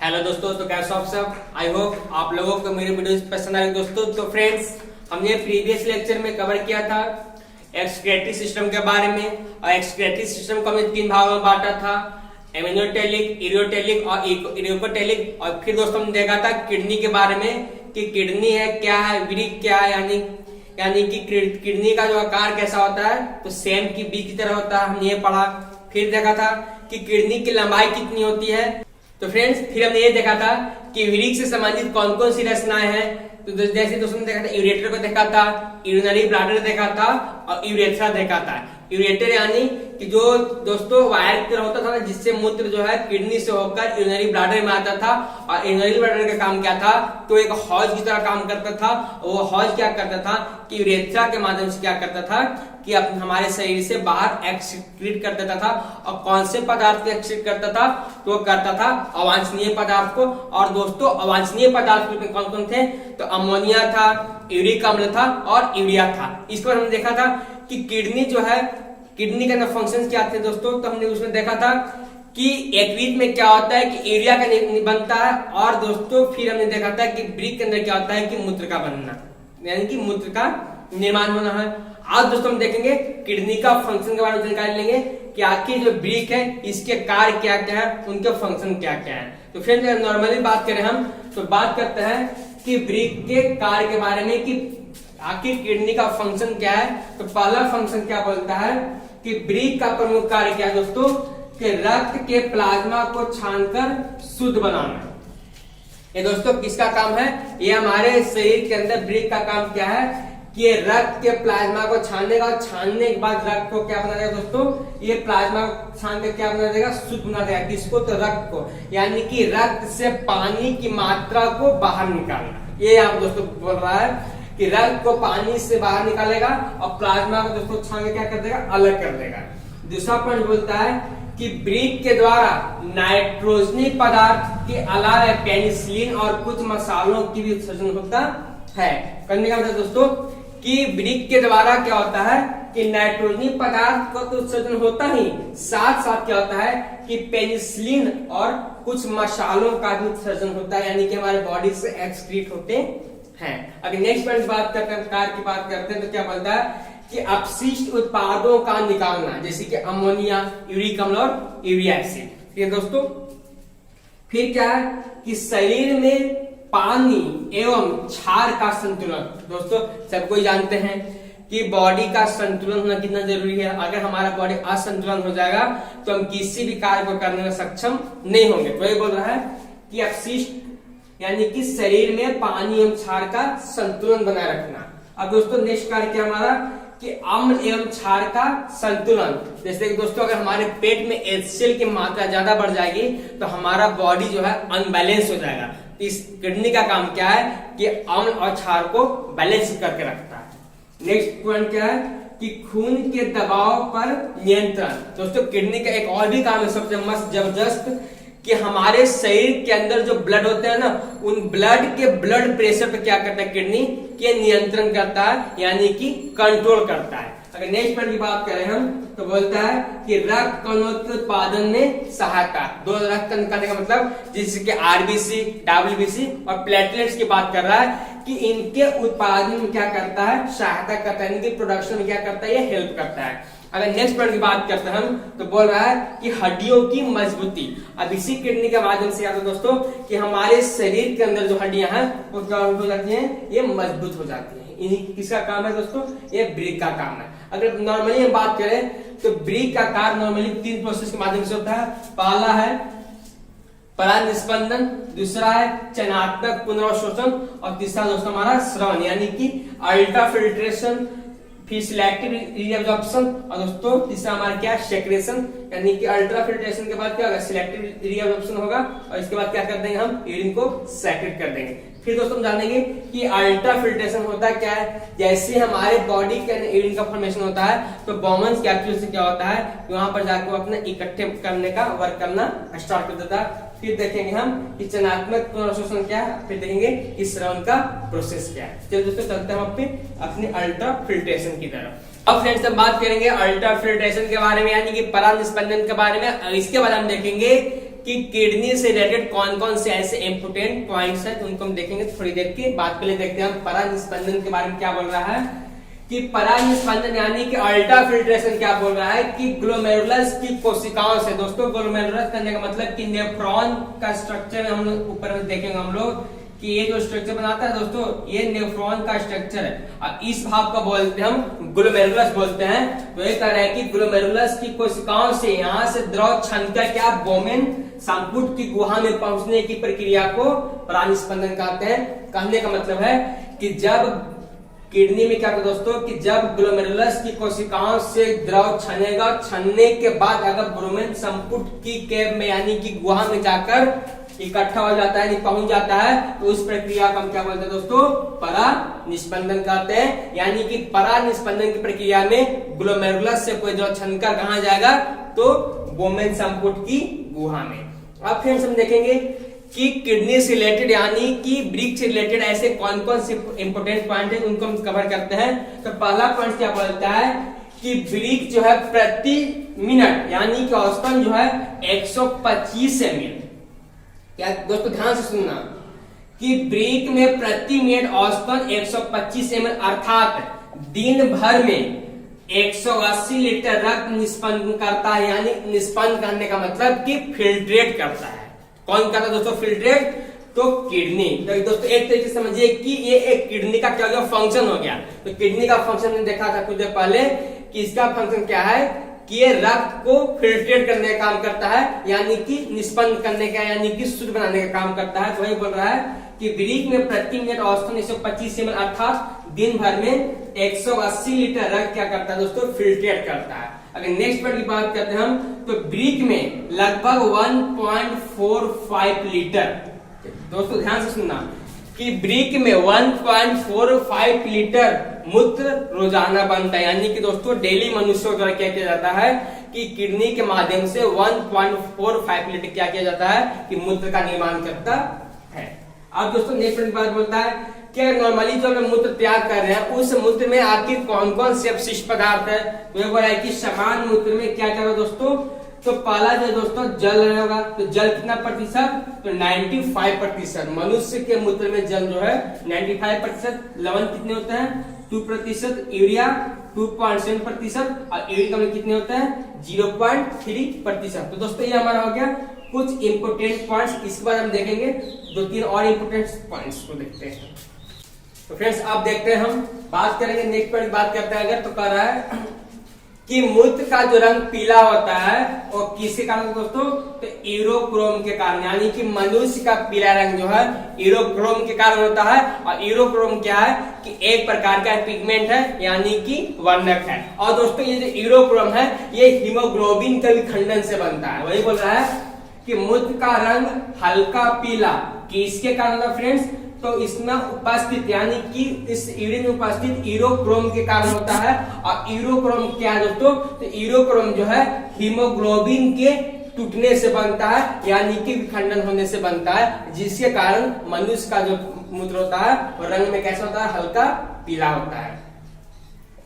Hello दोस्तों, तो कैसे आप सब। आई होप आप लोगों को मेरे वीडियोस पसंद आए दोस्तों। तो फ्रेंड्स, हमने प्रीवियस लेक्चर में कवर किया था एक्सक्रीटरी सिस्टम के बारे में, और एक्सक्रीटरी सिस्टम को हमने 3 भागों में बांटा था, एमिनोटेलिक, इरियोटेलिक और इरियोकोटेलिक। और फिर दोस्तों हमने देखा था किडनी के बारे में कि किडनी है क्या है, वृक्क क्या है, यानी कि किडनी का जो आकार कैसा होता है, तो सेम की बी की तरह होता है, हमने ये पढ़ा। फिर देखा था कि किडनी की लंबाई कितनी होती है। तो फ्रेंड्स, फिर हमने ये देखा था कि वृक्क से संबंधित कौन कौन सी रचनाएं हैं। तो जैसे दोस्तों ने देखा था, यूरेटर को देखा था, यूरिनरी ब्लैडर देखा था और यूरेथ्रा देखा था। यूरेटर यानी कि जो दोस्तों वायर की तरह होता था ना, जिससे मूत्र जो है किडनी से होकर यूरिनरी ब्लैडर में आता था। और यूरिनरी ब्लैडर का काम क्या था, तो एक हौज की तरह काम करता था। वो हौज क्या करता था कि यूरेथ्रा के माध्यम से क्या करता था कि हमारे शरीर से बाहर एक्सक्रीट कर देता था। और कौन से पदार्थ को एक्सक्रीट करता था, तो वो करता था अवांछनीय पदार्थ को। और दोस्तों अवांछनीय पदार्थ कौन कौन थे, तो अमोनिया था, यूरिक अम्ल था और यूरिया था। इस पर हमने देखा था कि किडनी जो है, किडनी के अंदर फंक्शन क्या थे दोस्तों। तो हमने उसमें देखा था कि यकृत में क्या होता है कि यूरिया का बनता है। और दोस्तों फिर हमने देखा था कि वृक्क के अंदर क्या होता है कि मूत्र का बनना, यानी कि मूत्र का निर्माण होना है। आज दोस्तों हम देखेंगे किडनी का फंक्शन के बारे में जानकारी लेंगे कि आखिर जो वृक्क है इसके कार्य क्या क्या है, उनके फंक्शन क्या क्या है। तो फिर नॉर्मली बात करें हम, तो बात करते हैं कि वृक्क के कार्य के बारे में कि आखिर किडनी का फंक्शन क्या है। तो पहला फंक्शन क्या बोलता है कि वृक्क का प्रमुख कार्य क्या है दोस्तों, कि रक्त के प्लाज्मा को छानकर शुद्ध बनाना। ये दोस्तों किसका काम है, ये हमारे शरीर के अंदर वृक्क का काम क्या है कि ये रक्त के प्लाज्मा को छानने का, छानने के बाद रक्त को क्या बना देगा दोस्तों, ये प्लाज्मा छान के क्या बना देगा, शुद्ध बना देगा। किसको, तो रक्त को, यानी कि रक्त से पानी की मात्रा को बाहर निकालना। ये आप दोस्तों बोल रहा है कि रक्त को पानी से बाहर निकालेगा और प्लाज्मा को दोस्तों छान के क्या कर देगा, अलग कर देगा। दूसरा पॉइंट बोलता है कि वृक्क के द्वारा नाइट्रोजनी पदार्थ के अलावा पेनिसिलिन और कुछ मसालों की भी उत्सर्जन होता है। करने का मतलब दोस्तों कि वृक्क के द्वारा क्या होता है कि नाइट्रोजनी पदार्थ का तो उत्सर्जन होता ही, साथ साथ क्या होता है कि पेनिसिलिन और कुछ मसालों का भी उत्सर्जन होता है, यानी कि हमारे बॉडी से एक्सक्रीट होते हैं। अगर नेक्स्ट पॉइंट बात करते हैं, कार्य की बात करते हैं, तो क्या बोलता है कि अपशिष्ट उत्पादों का निकालना, जैसे कि अमोनिया, यूरिक अम्ल और यूरिया एसिड। ठीक है दोस्तों, फिर क्या है कि शरीर में पानी एवं क्षार का संतुलन। दोस्तों सबको जानते हैं कि बॉडी का संतुलन होना कितना जरूरी है। अगर हमारा बॉडी असंतुलन हो जाएगा तो हम किसी भी कार्य को करने में सक्षम नहीं होंगे। तो ये बोल रहा है कि अपशिष्ट यानी कि शरीर में पानी एवं क्षार का संतुलन बनाए रखना। अब दोस्तों नेक्स्ट कार्य क्या हमारा कि अम्ल एवं क्षार का संतुलन। जैसे कि दोस्तों अगर हमारे पेट में HCl की मात्रा ज्यादा बढ़ जाएगी तो हमारा बॉडी जो है अनबैलेंस हो जाएगा। इस किडनी का काम क्या है कि अम्ल और क्षार को बैलेंस करके रखता है। नेक्स्ट पॉइंट क्या है कि खून के दबाव पर नियंत्रण। दोस्तों किडनी का एक और भी काम है सबसे मस्त जबरदस्त, कि हमारे शरीर के अंदर जो ब्लड होते हैं ना, उन ब्लड के ब्लड प्रेशर पे क्या करता है किडनी के नियंत्रण करता है, यानी कि कंट्रोल करता है। अगर नेक्स्ट पॉइंट की बात करें हम, तो बोलता है कि रक्त कणों के उत्पादन में सहायता। दो रक्त कण निकालने का मतलब जैसे कि आरबीसी, डब्ल्यूबीसी और प्लेटलेट्स की बात कर रहा है कि इनके उत्पादन में क्या करता है, सहायता करता है, इनके प्रोडक्शन में क्या करता है, ये हेल्प करता है। अगर नेक्स्ट पॉइंट की बात करते हैं हम, तो बोल रहा है कि हड्डियों की मजबूती। अब इसी किडनी के माध्यम से आता है दोस्तों कि हमारे शरीर के अंदर जो हड्डियां हैं वो क्या हो जाती हैं, ये मजबूत हो जाती हैं। इन्हीं किसका काम है दोस्तों, ये वृक्क का काम है। अगर नॉर्मली हम बात करें तो वृक्क का कार्य नॉर्मली 3 प्रोसेस के माध्यम से होता है। पहला है परानिस्पंदन, दूसरा है चयनात्मक पुनर्अवशोषण और तीसरा दोस्तों हमारा श्रवण, यानी कि अल्ट्राफिल्ट्रेशन, फिर सिलेक्टिव रीअब्जॉर्प्शन और दोस्तों तीसरा हमारा क्या है, सेक्रेशन। यानी कि अल्ट्राफिल्ट्रेशन के बाद क्या होगा, सिलेक्टिव रीअब्जॉर्प्शन होगा और इसके बाद क्या कर देंगे हम, यूरिन को सेक्रेट कर देंगे। फिर दोस्तों हम जानेंगे कि अल्ट्राफिल्ट्रेशन होता क्या है। जैसे हमारे बॉडी के अंदर यूरिन का फॉर्मेशन होता है तो बॉमन्स कैप्सूल से क्या होता है, वहां पर जाकर अपना इकट्ठे करने का वर्क करना स्टार्ट कर देता है। फिर देखेंगे हम कि चयनात्मक पुनर्अवशोषण क्या है, फिर देखेंगे कि श्रवण का प्रोसेस क्या है। चलिए दोस्तों चलते हैं अपने अल्ट्राफिल्ट्रेशन की तरफ। अब फ्रेंड्स हम बात करेंगे अल्ट्राफिल्ट्रेशन के बारे में, यानी कि परानिस्पंदन के बारे में। इसके बाद हम देखेंगे कि किडनी से रिलेटेड कौन कौन से ऐसे इंपोर्टेंट पॉइंट्स हैं, तो उनको हम देखेंगे थोड़ी देर के बाद। पहले देखते हैं हम परानिस्पंदन के बारे में क्या बोल रहा है कि परानिस्पंदन यानी कि अल्ट्रा फिल्ट्रेशन क्या बोल रहा है कि ग्लोमेरुलस की कोशिकाओं से। दोस्तों ग्लोमेरुलस करने का मतलब कि नेफ्रॉन का स्ट्रक्चर हम लोग ऊपर में देखेंगे हम लोग कि ये जो स्ट्रक्चर बनाता है दोस्तों ये नेफ्रॉन का स्ट्रक्चर है और इस भाग को बोलते हैं हम ग्लोमेरुलस बोलते हैं। तो ये कह रहा है कि ग्लोमेरुलस की कोशिकाओं से यहाँ से द्रव छनकर क्या बोमेन संपुट की गुहा में पहुंचने की प्रक्रिया को परानिस्पंदन कहते हैं। कहने का मतलब है कि जब किडनी में क्या होता है दोस्तों कि जब ग्लोमेरुलस की कोशिकाओं से द्रव छनेगा, छनने के बाद अगर ब्रोमेन संपुट की कैब में यानी कि गुहा में जाकर इकट्ठा हो जाता है, पहुंच जाता है, तो उस प्रक्रिया को हम क्या बोलते हैं दोस्तों परानिस्पंदन कहते हैं। यानी कि परानिस्पंदन की प्रक्रिया में ग्लोमेरुलस से कोई द्रव छनकर कहां जाएगा तो बोमेन संपुट की गुहा में। अब फिर हम देखेंगे कि किडनी से रिलेटेड यानी कि वृक्क से रिलेटेड ऐसे कौन कौन से इंपोर्टेंट पॉइंट है उनको हम कवर करते हैं। तो पहला पॉइंट क्या बोलता है कि वृक्क जो है प्रति मिनट यानी कि औसतन जो है 125 ml। क्या दोस्तों ध्यान से सुनना कि वृक्क में प्रति मिनट औसतन 125 ml अर्थात दिन भर में 180 लीटर रक्त निष्पन्न करता है। यानी निष्पन्न करने का मतलब कि फिल्ट्रेट करता है। कौन करता है दोस्तों फिल्ट्रेट? तो किडनी। तो दोस्तों एक तरीके से समझिए कि ये एक किडनी का क्या हो गया फंक्शन हो गया। तो किडनी का फंक्शन ने देखा था कुछ देर पहले कि इसका फंक्शन क्या है कि ये रक्त को फिल्ट्रेट करने का काम करता है यानी कि निष्पन्न करने का यानी कि शुद्ध बनाने का काम करता है। तो वही बोल रहा है कि वृक्क में प्रति मिनट औसतन 125 ml अर्थात दिन भर में 180 लीटर रक्त क्या करता है दोस्तों फिल्ट्रेट करता है। अगर नेक्स्ट पॉइंट की बात करते हैं हम तो वृक्क में लगभग 1.45 लीटर। दोस्तों ध्यान से सुनना कि वृक्क में 1.45 लीटर मूत्र रोजाना बनता है। यानी कि दोस्तों डेली मनुष्यों द्वारा क्या किया जाता है कि किडनी के माध्यम से 1.45 लीटर क्या किया जाता है कि मूत्र का निर्माण करता है। अब दोस्तों नेक्स्ट पॉइंट की बात बोलता है कि नॉर्मली जो हम मूत्र त्याग कर रहे हैं उस मूत्र में आखिर कौन कौन से अपशिष्ट पदार्थ है। तो ये बोला है कि समान मूत्र में क्या क्या दोस्तों तो पहला जो दोस्तों जल रहेगा। तो जल कितना प्रतिशत? तो 95%। मनुष्य के मूत्र में जल जो है 95%। लवण कितने होते हैं? 2%। यूरिया 2.7% और यूरिक अम्ल कितने होते हैं? 0.3%। तो दोस्तों ये हमारा हो गया कुछ इंपोर्टेंट पॉइंट्स। इसके बाद हम देखेंगे 2-3 और इंपोर्टेंट पॉइंट्स को देखते हैं। तो फ्रेंड्स आप देखते हैं हम बात करेंगे नेक्स्ट पॉइंट बात करते हैं अगर तो कह रहा है कि मूत्र का जो रंग पीला होता है और किसके कारण दोस्तों तो यूरोक्रोम के कारण। यानी कि मनुष्य का पीला रंग जो है यूरोक्रोम के कारण होता है। और यूरोक्रोम क्या है कि एक प्रकार का पिगमेंट है यानी कि वर्णक है। और दोस्तों ये जो यूरोक्रोम है ये हीमोग्लोबिन के विखंडन से बनता है। वही बोल रहा है कि मूत्र का रंग हल्का पीला किसके कारण है फ्रेंड्स? तो इसमें उपस्थित यानी कि इस यूरिन में उपस्थित यूरोक्रोम के कारण होता है। और यूरोक्रोम क्या है दोस्तों? तो यूरोक्रोम जो है हीमोग्लोबिन के टूटने से बनता है यानी कि विखंडन होने से बनता है, जिसके कारण मनुष्य का जो मूत्र होता है वो रंग में कैसा होता है? हल्का पीला होता है।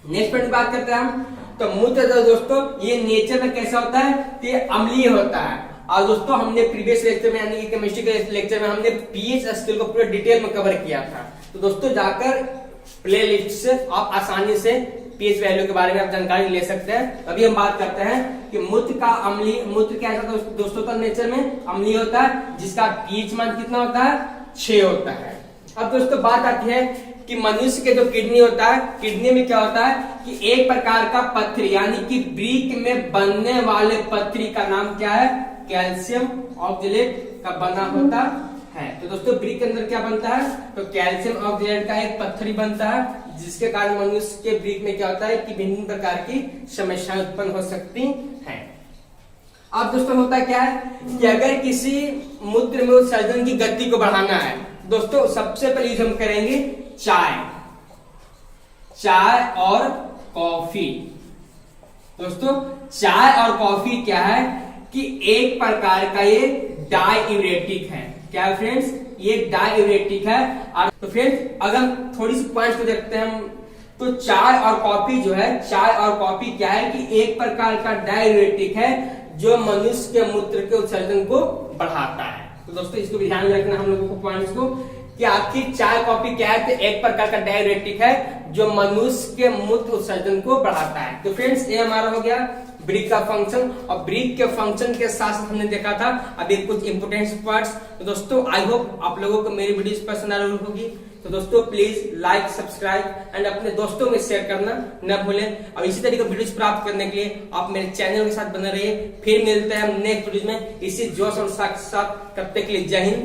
नेक्स्ट पॉइंट बात करते हैं हम तो मूत्र जो दोस्तों ये नेचर में कैसा होता है? तो ये अम्लीय होता है। और दोस्तों हमने प्रीवियस लेक्चर में यानी कि केमिस्ट्री के लेक्चर में हमने पीएच स्केल को पूरे डिटेल में कवर किया था। तो दोस्तों जाकर प्लेलिस्ट से आप आसानी से पीएच वैल्यू के बारे में आप जानकारी ले सकते हैं। अभी हम बात करते हैं कि मूत्र का अम्लीय मूत्र क्या है दोस्तों का नेचर में अम्लीय होता है जिसका पीएच मान कितना होता है? 6 होता है। अब दोस्तों बात आती है कि मनुष्य के जो किडनी होता है किडनी में क्या होता है कि एक प्रकार का पत्थरी यानी कि वृक्क में बनने वाले पत्थरी का नाम क्या है? कैल्शियम ऑक्जेलेट का बना होता है। तो दोस्तों वृक्क के अंदर क्या बनता है? तो कैल्शियम ऑक्जेलेट का एक पत्थरी बनता है जिसके कारण मनुष्य के वृक्क में क्या होता है कि विभिन्न प्रकार की समस्याएं उत्पन्न हो सकती हैं। अब दोस्तों होता क्या है कि अगर किसी मूत्र में उत्सर्जन की गति को बढ़ाना है दोस्तों सबसे पहले यूज हम करेंगे चाय और कॉफी। दोस्तों चाय और कॉफी क्या है कि एक प्रकार का ये डाययूरेटिक है। क्या है फ्रेंड्स? ये डाययूरेटिक है। तो फ्रेंड्स अगर हम थोड़ी सी पॉइंट्स को देखते हैं हम तो चाय और कॉफी जो है चाय और कॉफी क्या है कि एक प्रकार का डाययूरेटिक है जो मनुष्य के मूत्र के उत्सर्जन को बढ़ाता है। तो दोस्तों इसको भी ध्यान में रखना हम लोगों को पॉइंट्स को, कि आखिर चाय कॉफी क्या है, तो एक प्रकार का डायरेटिक है जो मनुष्य के मूत्र उत्सर्जन को बढ़ाता है। तो फ्रेंड्स ये हमारा हो गया ब्रिक का फंक्शन, और ब्रिक के फंक्शन के साथ हमने देखा था अभी कुछ इंपोर्टेंट पार्ट्स। तो दोस्तों आई होप आप लोगों को मेरी वीडियोस पसंद आ रही होगी। तो दोस्तों प्लीज लाइक, सब्सक्राइब एंड अपने दोस्तों में शेयर करना न भूलें, और इसी तरीके वीडियोस प्राप्त करने के लिए आप मेरे चैनल के साथ बने रहिए। फिर मिलते हैं नेक्स्ट वीडियो में इसी जोश और साथ। तब तक के लिए जय हिंद।